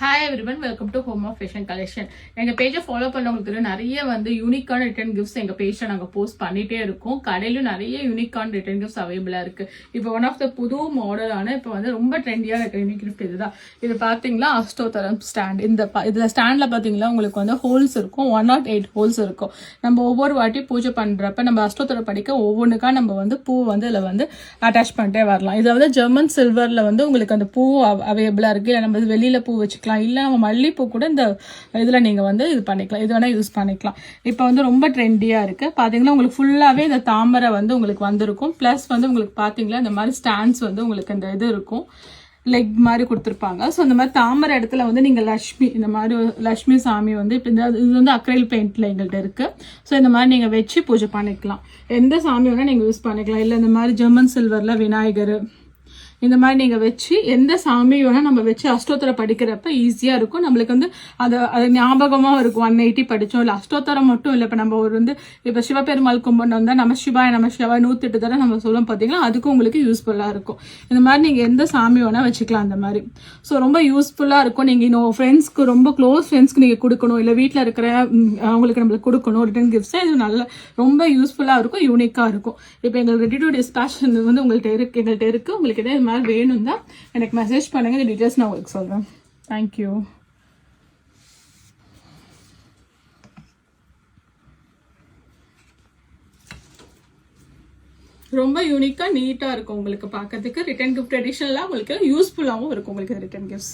Hi everyone, welcome to home of fashion collection. எங்கள் பேஜை follow பண்ணவங்களுக்கு நிறைய யூனிக்கான ரிட்டர்ன் கிஃப்ட்ஸ் எங்கள் பேஜில் நாங்கள் போஸ்ட் பண்ணிகிட்டே இருக்கோம். கடையிலும் நிறைய யூனிக்கான ரிட்டர்ன் கிஃப்ட்ஸ் அவைலபிளாக இருக்குது. இப்போ ஒன் ஆஃப் த புது மாடலான இப்போ ரொம்ப ட்ரெண்டியாக இருக்கிற யூனிக் கிஃப்ட் இதுதான். இது பார்த்தீங்களா, அஷ்டோத்தரம் ஸ்டாண்ட். இதில் ஸ்டாண்டில் பார்த்தீங்களா உங்களுக்கு ஹோல்ஸ் இருக்கும், 108 ஹோல்ஸ் இருக்கும். நம்ம ஒவ்வொரு வாட்டி பூஜை பண்ணுறப்ப நம்ம அஷ்டோத்தரம் படிக்க ஒவ்வொன்றுக்கா நம்ம பூ இதில் அட்டாச் பண்ணிட்டே வரலாம். இது ஜெர்மன் சில்வரில் உங்களுக்கு அந்த பூ அவைலபிளாக இருக்குது. இல்லை நம்ம வெளியில் பூ வச்சுக்கலாம், இல்லை நம்ம மல்லிப்பூ கூட இந்த இதில் நீங்கள் இது பண்ணிக்கலாம். இது வேணால் யூஸ் பண்ணிக்கலாம். இப்போ ரொம்ப ட்ரெண்டியாக இருக்குது. பார்த்தீங்கன்னா உங்களுக்கு ஃபுல்லாகவே இந்த தாமரை உங்களுக்கு வந்திருக்கும். ப்ளஸ் உங்களுக்கு பார்த்தீங்களா இந்த மாதிரி ஸ்டாண்ட்ஸ் உங்களுக்கு இந்த இது இருக்கும், லெக் மாதிரி கொடுத்துருப்பாங்க. ஸோ இந்த மாதிரி தாமரை இடத்துல நீங்கள் லக்ஷ்மி, இந்த மாதிரி லக்ஷ்மி சாமி இப்போ இந்த இது அக்ரைல் பெயிண்டில் எங்கள்கிட்ட இருக்குது. ஸோ இந்த மாதிரி நீங்கள் வச்சு பூஜை பண்ணிக்கலாம். எந்த சாமி வேணால் நீங்கள் யூஸ் பண்ணிக்கலாம். இல்லை இந்த மாதிரி ஜெர்மன் சில்வரில் விநாயகர் இந்த மாதிரி நீங்கள் வச்சு எந்த சாமி வேணால் நம்ம வச்சு அஷ்டோத்தரம் படிக்கிறப்ப ஈஸியாக இருக்கும். நம்மளுக்கு அது ஞாபகமாக இருக்கும். 180 படித்தோம். இல்லை அஷ்டோத்தரம் மட்டும் இல்லை, இப்போ நம்ம இப்போ சிவபெருமாள் கும்பிட்டு வந்தால் நம்ம சிவாய் 108 தடவை நம்ம சொல்லுவோம் பார்த்தீங்களா, அதுக்கும் உங்களுக்கு யூஸ்ஃபுல்லாக இருக்கும். இந்த மாதிரி நீங்கள் எந்த சாமி வேணால் வச்சுக்கலாம் அந்த மாதிரி. ஸோ ரொம்ப யூஸ்ஃபுல்லாக இருக்கும். நீங்கள் இன்னும் ஃப்ரெண்ட்ஸ்க்கு, ரொம்ப க்ளோஸ் ஃப்ரெண்ட்ஸ்க்கு நீங்கள் கொடுக்கணும், இல்லை வீட்டில் இருக்கிற அவங்களுக்கு நம்மளுக்கு கொடுக்கணும் ரிட்டர்ன் கிஃப்ட்ஸை. இது ரொம்ப யூஸ்ஃபுல்லாக இருக்கும், யூனிக்காக இருக்கும். இப்போ எங்களுக்கு ரெடி டு டிஸ்பேச் எங்கள்கிட்ட இருக்குது. உங்களுக்கு இதே மாதிரி வேணும் தான் எனக்கு மெசேஜ் பண்ணுங்க. இந்த டீட்டெயில்ஸ் நான் உங்களுக்கு சொல்றேன். தேங்க்யூ. ரொம்ப யூனிக்கா நீட்டா இருக்கும் உங்களுக்கு பார்க்கிறதுக்கு. ரிட்டர்ன் கிஃப்ட் ட்ரெடிஷனலா உங்களுக்கு யூஸ்ஃபுல்லாகவும் இருக்கும் உங்களுக்கு ரிட்டர்ன் கிஃப்ட்ஸ்.